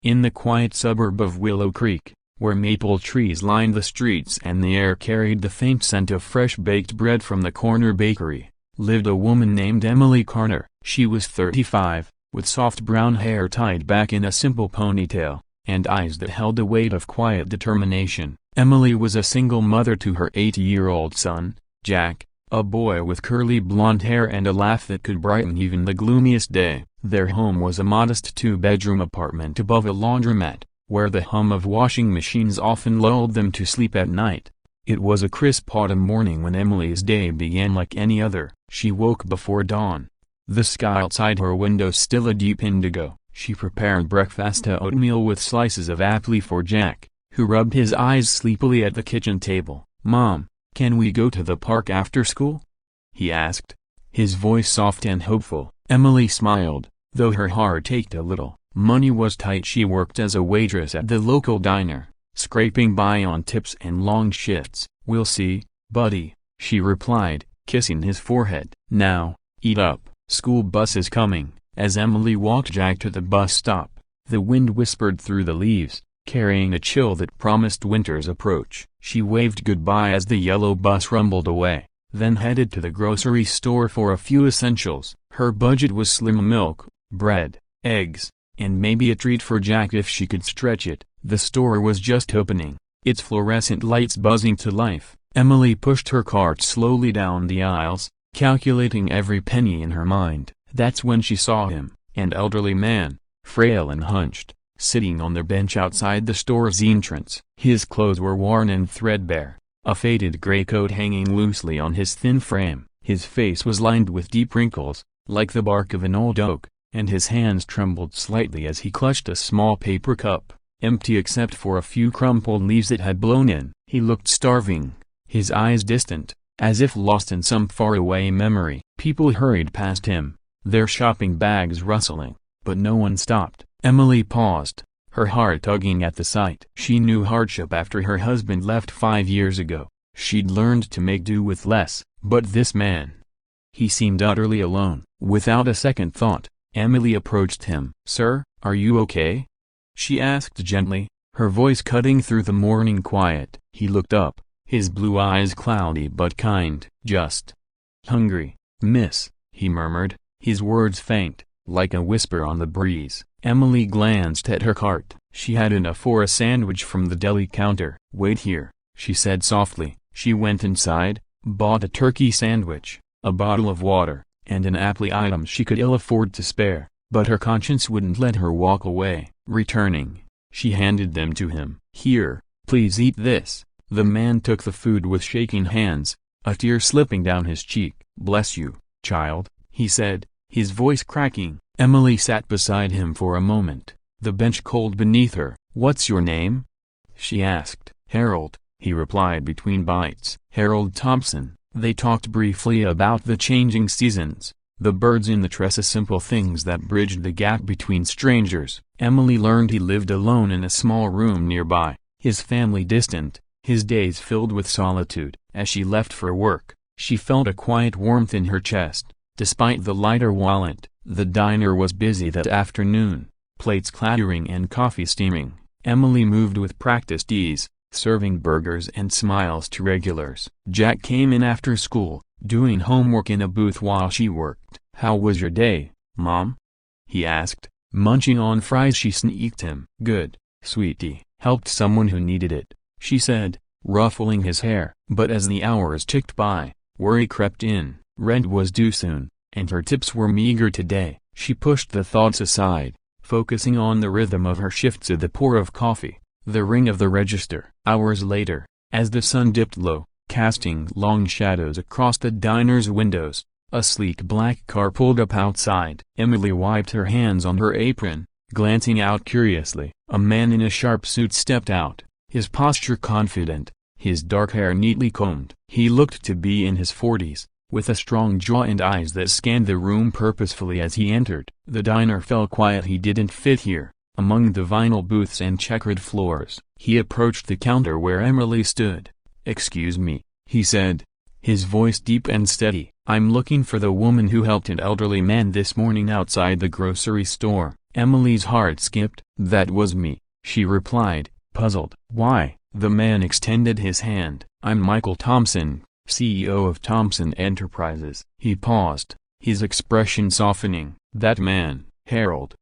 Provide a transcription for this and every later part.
In the quiet suburb of Willow Creek, where maple trees lined the streets and the air carried the faint scent of fresh baked bread from the corner bakery, lived a woman named Emily Carter. She was 35, with soft brown hair tied back in a simple ponytail, and eyes that held a weight of quiet determination. Emily was a single mother to her 8-year-old son, Jack, a boy with curly blonde hair and a laugh that could brighten even the gloomiest day. Their home was a modest 2-bedroom apartment above a laundromat, where the hum of washing machines often lulled them to sleep at night. It was a crisp autumn morning when Emily's day began like any other. She woke before dawn. The sky outside her window still a deep indigo. She prepared breakfast, oatmeal with slices of apple for Jack, who rubbed his eyes sleepily at the kitchen table. "Mom, can we go to the park after school?" he asked, his voice soft and hopeful. Emily smiled, though her heart ached a little. Money was tight. She worked as a waitress at the local diner, scraping by on tips and long shifts. "We'll see, buddy," she replied, kissing his forehead. "Now, eat up, school bus is coming." As Emily walked Jack to the bus stop, the wind whispered through the leaves, carrying a chill that promised winter's approach. She waved goodbye as the yellow bus rumbled away, then headed to the grocery store for a few essentials. Her budget was slim: milk, bread, eggs, and maybe a treat for Jack if she could stretch it. The store was just opening, its fluorescent lights buzzing to life. Emily pushed her cart slowly down the aisles, calculating every penny in her mind. That's when she saw him, an elderly man, frail and hunched, sitting on the bench outside the store's entrance. His clothes were worn and threadbare, a faded gray coat hanging loosely on his thin frame. His face was lined with deep wrinkles, like the bark of an old oak, and his hands trembled slightly as he clutched a small paper cup, empty except for a few crumpled leaves that had blown in. He looked starving, his eyes distant, as if lost in some faraway memory. People hurried past him, their shopping bags rustling, but no one stopped. Emily paused, her heart tugging at the sight. She knew hardship after her husband left 5 years ago. She'd learned to make do with less, but this man, he seemed utterly alone. Without a second thought, Emily approached him. "Sir, are you okay?" she asked gently, her voice cutting through the morning quiet. He looked up, his blue eyes cloudy but kind. "Just hungry, miss," he murmured, his words faint, like a whisper on the breeze. Emily glanced at her cart. She had enough for a sandwich from the deli counter. "Wait here," she said softly. She went inside, bought a turkey sandwich, a bottle of water, and an apple, items she could ill afford to spare, but her conscience wouldn't let her walk away. Returning, she handed them to him. "Here, please eat this." The man took the food with shaking hands, a tear slipping down his cheek. "Bless you, child," he said, his voice cracking. Emily sat beside him for a moment, the bench cold beneath her. "What's your name?" she asked. "Harold," he replied between bites. "Harold Thompson." They talked briefly about the changing seasons, the birds in the trellis, simple things that bridged the gap between strangers. Emily learned he lived alone in a small room nearby, his family distant, his days filled with solitude. As she left for work, she felt a quiet warmth in her chest, despite the lighter wallet. The diner was busy that afternoon, plates clattering and coffee steaming. Emily moved with practiced ease, serving burgers and smiles to regulars. Jack came in after school, doing homework in a booth while she worked. "How was your day, Mom?" he asked, munching on fries she sneaked him. "Good, sweetie. Helped someone who needed it," she said, ruffling his hair. But as the hours ticked by, worry crept in. Rent was due soon, and her tips were meager today. She pushed the thoughts aside, focusing on the rhythm of her shifts, the pour of coffee, the ring of the register. Hours later, as the sun dipped low, casting long shadows across the diner's windows, a sleek black car pulled up outside. Emily wiped her hands on her apron, glancing out curiously. A man in a sharp suit stepped out, his posture confident, his dark hair neatly combed. He looked to be in his 40s, with a strong jaw and eyes that scanned the room purposefully as he entered. The diner felt quiet. He didn't fit here, among the vinyl booths and checkered floors. He approached the counter where Emily stood. "Excuse me," he said, his voice deep and steady. "I'm looking for the woman who helped an elderly man this morning outside the grocery store." Emily's heart skipped. "That was me," she replied, puzzled. "Why?" The man extended his hand. "I'm Michael Thompson, CEO of Thompson Enterprises." He paused, his expression softening. "That man, Harold.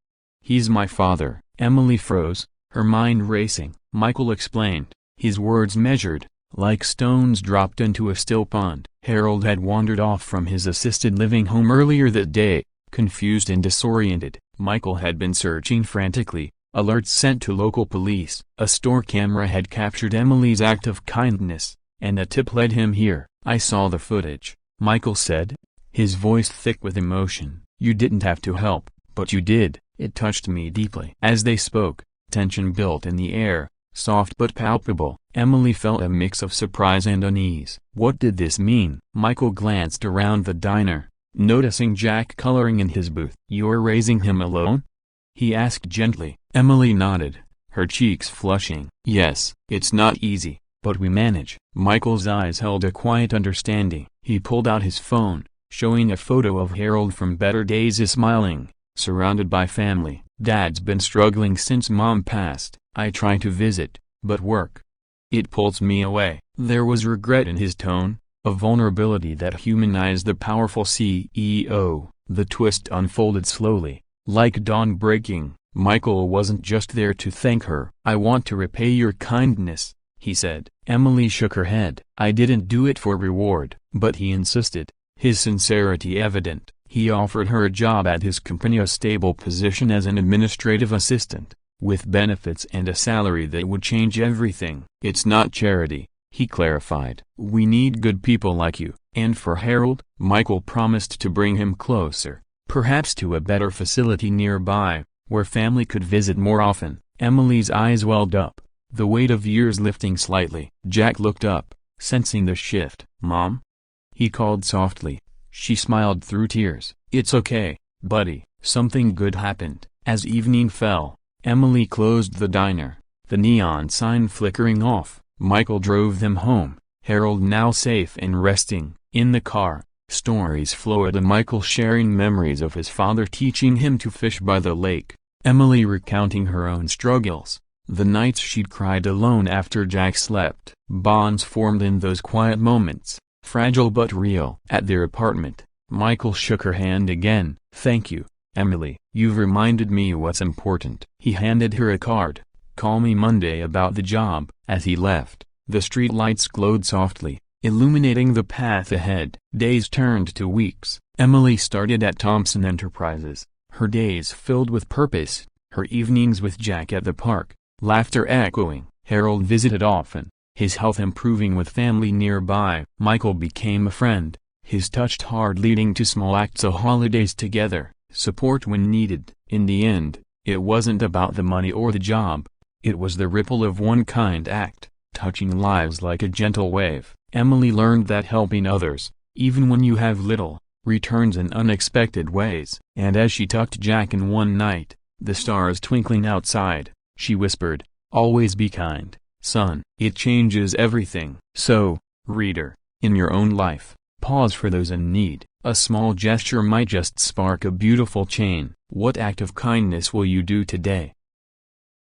He's my father." Emily froze, her mind racing. Michael explained, his words measured, like stones dropped into a still pond. Harold had wandered off from his assisted living home earlier that day, confused and disoriented. Michael had been searching frantically, alerts sent to local police. A store camera had captured Emily's act of kindness, and a tip led him here. "I saw the footage," Michael said, his voice thick with emotion. "You didn't have to help, but you did. It touched me deeply." As they spoke, tension built in the air, soft but palpable. Emily felt a mix of surprise and unease. What did this mean? Michael glanced around the diner, noticing Jack coloring in his booth. "You're raising him alone?" he asked gently. Emily nodded, her cheeks flushing. "Yes, it's not easy, but we manage." Michael's eyes held a quiet understanding. He pulled out his phone, showing a photo of Harold from better days, smiling, surrounded by family. "Dad's been struggling since Mom passed. I try to visit, but work. It pulls me away." There was regret in his tone, a vulnerability that humanized the powerful CEO. The twist unfolded slowly, like dawn breaking. Michael wasn't just there to thank her. "I want to repay your kindness," he said. Emily shook her head. "I didn't do it for reward." But he insisted, his sincerity evident. He offered her a job at his company, a stable position as an administrative assistant, with benefits and a salary that would change everything. "It's not charity," he clarified. "We need good people like you." And for Harold, Michael promised to bring him closer, perhaps to a better facility nearby, where family could visit more often. Emily's eyes welled up, the weight of years lifting slightly. Jack looked up, sensing the shift. "Mom?" he called softly. She smiled through tears. "It's okay, buddy, something good happened." As evening fell, Emily closed the diner, the neon sign flickering off. Michael drove them home, Harold now safe and resting. In the car, stories flowed, and Michael sharing memories of his father teaching him to fish by the lake, Emily recounting her own struggles, the nights she'd cried alone after Jack slept. Bonds formed in those quiet moments, fragile but real. At their apartment, Michael shook her hand again. "Thank you, Emily. You've reminded me what's important." He handed her a card. "Call me Monday about the job." As he left, the street lights glowed softly, illuminating the path ahead. Days turned to weeks. Emily started at Thompson Enterprises, her days filled with purpose, her evenings with Jack at the park, laughter echoing. Harold visited often, his health improving with family nearby. Michael became a friend, his touch hard leading to small acts of holidays together, support when needed. In the end, it wasn't about the money or the job. It was the ripple of one kind act, touching lives like a gentle wave. Emily learned that helping others, even when you have little, returns in unexpected ways. And as she tucked Jack in one night, the stars twinkling outside, she whispered, "Always be kind, son. It changes everything." So, reader, in your own life, pause for those in need. A small gesture might just spark a beautiful chain. What act of kindness will you do today?